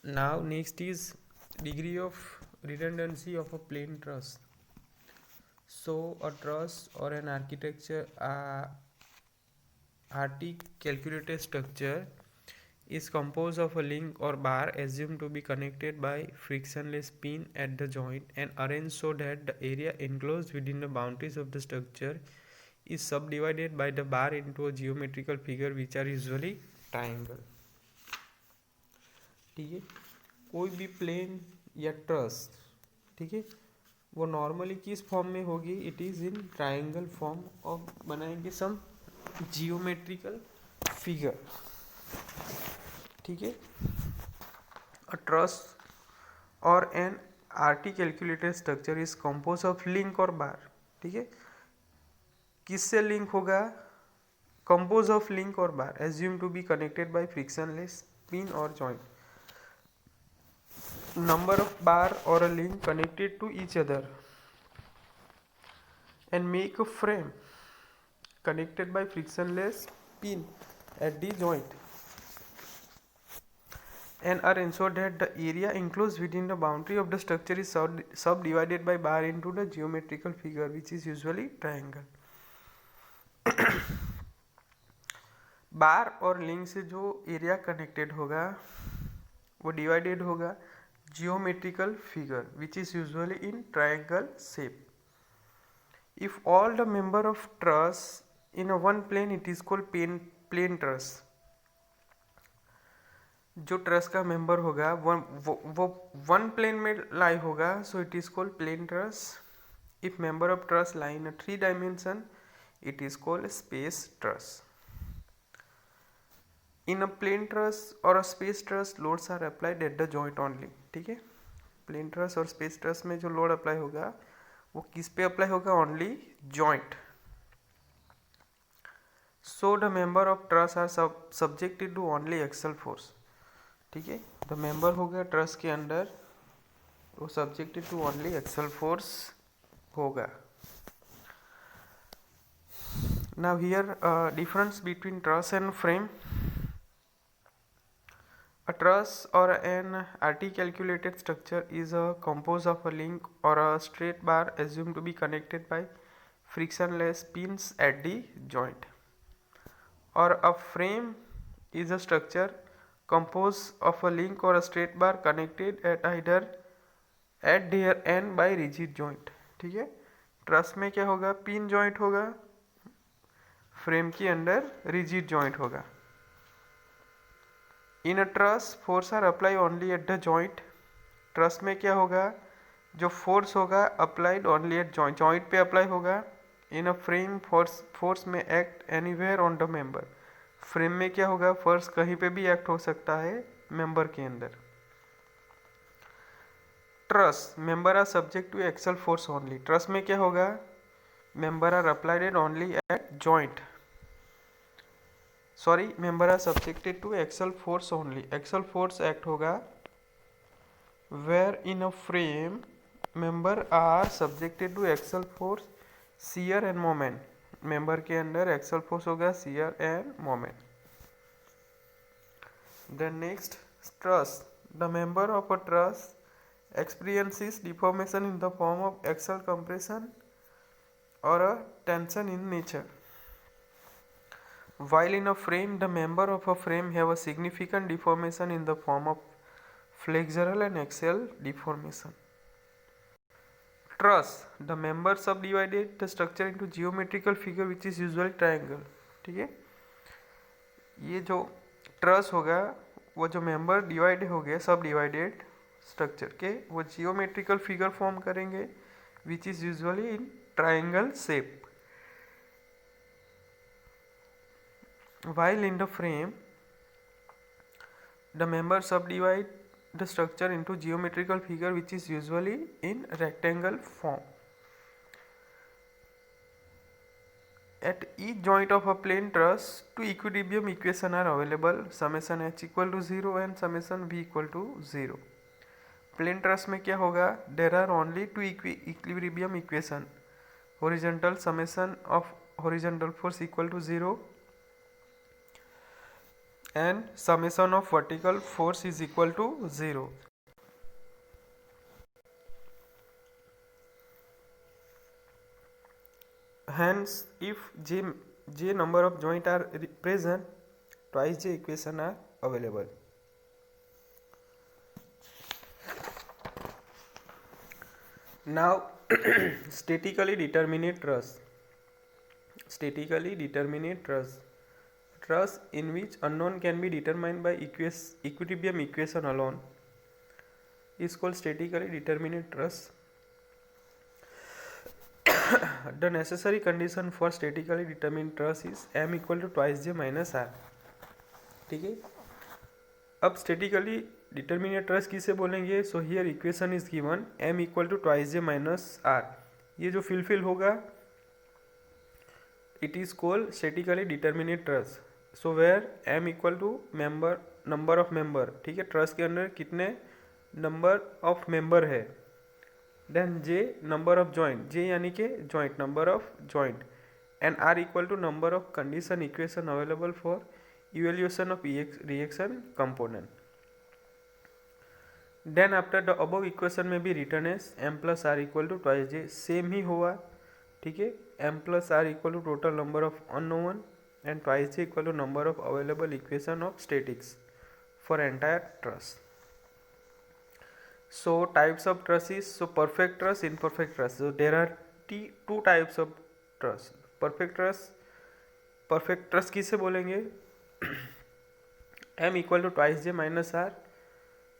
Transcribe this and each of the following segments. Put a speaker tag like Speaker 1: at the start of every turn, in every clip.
Speaker 1: Now next is degree of redundancy of a plain truss. So a truss or an architecture RT calculated structure is composed of a link or bar assumed to be connected by frictionless pin at the joint and arranged so that the area enclosed within the boundaries of the structure is subdivided by the bar into a geometrical figure which are usually triangle. ठीक है, कोई भी plane या truss, ठीक है, वो normally किस form में होगी, it is in triangle form और बनाएंगे सम जियोमेट्रिकल फिगर. ठीक है, अ ट्रस और an articulated structure is composed of link और बार. ठीक है, किससे लिंक होगा, कंपोज ऑफ लिंक और bar assume to be connected by frictionless pin और joint. Number of bar or a link connected to each other and make a frame connected by frictionless pin at the joint and are ensured that the area enclosed within the boundary of the structure is subdivided by bar into the geometrical figure which is usually triangle. बार और link से जो area connected होगा वो divided होगा geometrical figure which is usually in triangle shape. If all the member of truss in a one plane it is called plane truss. जो truss का member होगा वो वन प्लेन में लाई होगा, so it is called plane truss. If member of truss lie in a 3 dimension it is called space truss. In a plane truss और a space truss loads are applied at the joint only. ठीक है, plane truss और space truss में जो load apply होगा वो किस पे अप्लाई होगा, only joint. So the member of truss are subjected to only axial force. ठीक है, द मेंबर हो गया ट्रस के अंदर वो subjected to only axial force होगा. Now here difference between truss and frame. A truss or an RT calculated structure is a composed of a link or a straight bar assumed to be connected by frictionless pins at the joint. Or a frame is a structure composed of a link or a straight bar connected at either at their end by rigid joint. ठीक है, truss में क्या होगा, pin joint होगा, frame के अंदर rigid joint होगा. In a truss force are apply only at the joint. Truss में क्या होगा, जो फोर्स होगा applied only at joint, joint पे अप्लाई होगा. इन अ फ्रेम फोर्स में act anywhere on the member. Frame में क्या होगा, फोर्स कहीं पे भी एक्ट हो सकता है मेंबर के अंदर. Truss member are subject to axial force only. Truss में क्या होगा, member are applied only at joint. Sorry, member are subjected to axial force only. Axial force act होगा where in a frame member are subjected to axial force shear and moment. Member के अंदर axial force होगा shear and moment. Then next, truss. The member of a truss experiences deformation in the form of axial compression or a tension in nature. While in a frame, the member of a frame have a significant deformation in the form of flexural and axial deformation. Truss, the member subdivided the structure into geometrical figure which is usually triangle. ठीक है, ये जो truss होगा वो जो member divide हो गए सब डिवाइडेड स्ट्रक्चर के वो जियोमेट्रिकल फिगर फॉर्म करेंगे which is usually in triangle shape. While in the frame, the members subdivide the structure into geometrical figure which is usually in rectangle form. At each joint of a plane truss, two equilibrium equations are available, summation h equal to 0 and summation v equal to 0. Plane truss में क्या होगा, there are only two equilibrium equation. Horizontal summation of horizontal force equal to 0 and summation of vertical force is equal to 0. Hence, if j number of joint are present, twice j equation are available. Now, statically determinate truss. Statically determinate truss. Truss in which unknown can be determined by equilibrium equation alone is called statically determinate truss. The necessary condition for statically determined truss is m equal to twice j minus r. ठीक है. अब statically determinate truss किसे बोलेंगे? So here equation is given m equal to twice J minus R. ये जो fulfil होगा it is called statically determinate truss. So where m equal to number of member. ठीक है, ट्रस के अंदर कितने नंबर ऑफ मेंबर है. Then j number of joint, j यानी कि joint, number of joint, and r equal to number of condition equation available for evaluation of reaction component. Then after the above equation may be written as m plus r equal to twice j. Same ही हुआ. ठीक है, m plus r equal to total number of unknown and twice j equal to number of available equation of statics for entire truss. So types of truss is, so perfect truss, imperfect truss. So there are two types of truss. perfect truss किसे बोलेंगे? m equal to twice J minus R,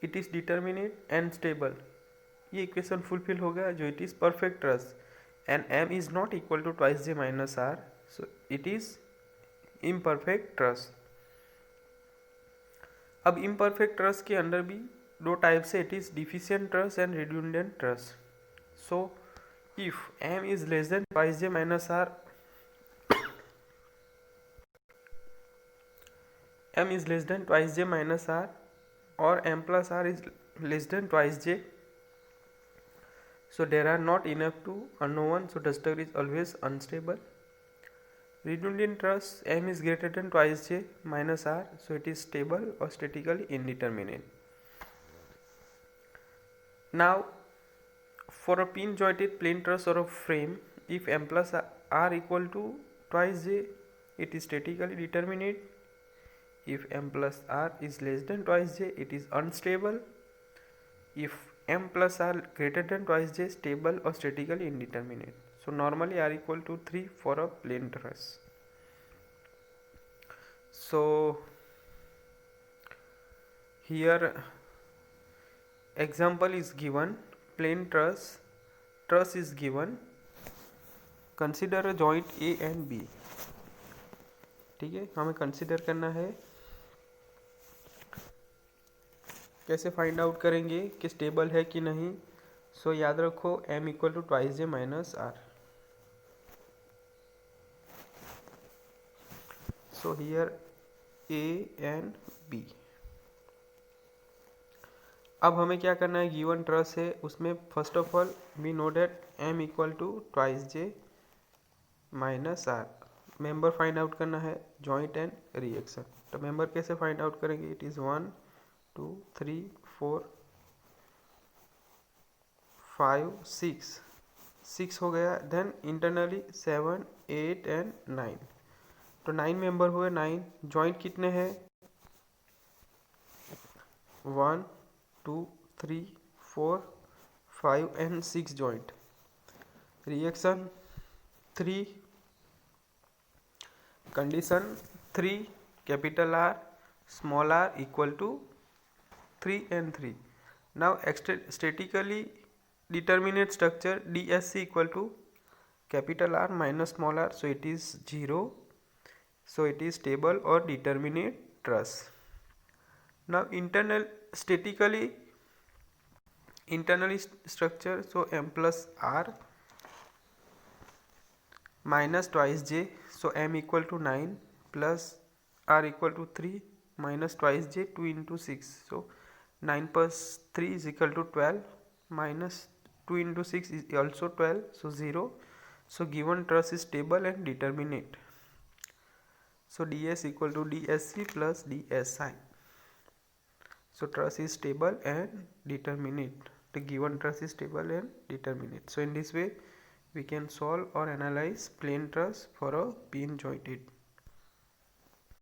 Speaker 1: it is determinate and stable. ये equation fulfil होगा जो it is perfect truss. And m is not equal to twice J minus R, so it is imperfect truss. अब imperfect truss के अंदर भी दो type से, it is deficient truss and redundant truss. So if m is less than twice J minus R, m is less than twice j minus r, or m plus r is less than twice j. So there are not enough to unknown, so the structure is always unstable. Redundant truss, m is greater than twice j minus r, so it is stable or statically indeterminate. Now for a pin jointed plain truss or a frame, if m plus r equal to twice j, it is statically determinate. If m plus r is less than twice j, it is unstable. If m plus r greater than twice j, stable or statically indeterminate. So normally r equal to 3 for a plain truss. So here example is given, plain truss is given. Consider a joint a and b. ठीक है, हमें consider करना है. कैसे find out करेंगे कि stable है कि नहीं? सो याद रखो m equal to twice J minus R. So here a and b. अब हमें क्या करना है? गिवन ट्रस है, उसमें first of all we know that m equal to twice J minus R. Member find out करना है, जॉइंट एंड रिएक्शन. तो मेंबर कैसे फाइंड आउट करेंगे? इट इज़ 1 2 3 4 5 6 हो गया. Then internally 7 8 and 9. तो 9 मेंबर हुए. 9 जॉइंट कितने हैं? 1 2 3 4 5 and 6 joint. Reaction 3. Condition 3, capital R small r equal to 3 and 3. Now statically determinate structure DSC equal to capital R minus small r, so it is 0, so it is stable or determinate truss. Now statically structure, so m plus r minus twice j, so m equal to 9 plus r equal to 3 minus twice j 2 into 6, so 9 plus 3 is equal to 12 minus 2 into 6 is also 12, so 0. So given truss is stable and determinate. So ds equal to dsc plus dsi. So truss is stable and determinate. The given truss is stable and determinate. So in this way we can solve or analyze plain truss for a pin jointed.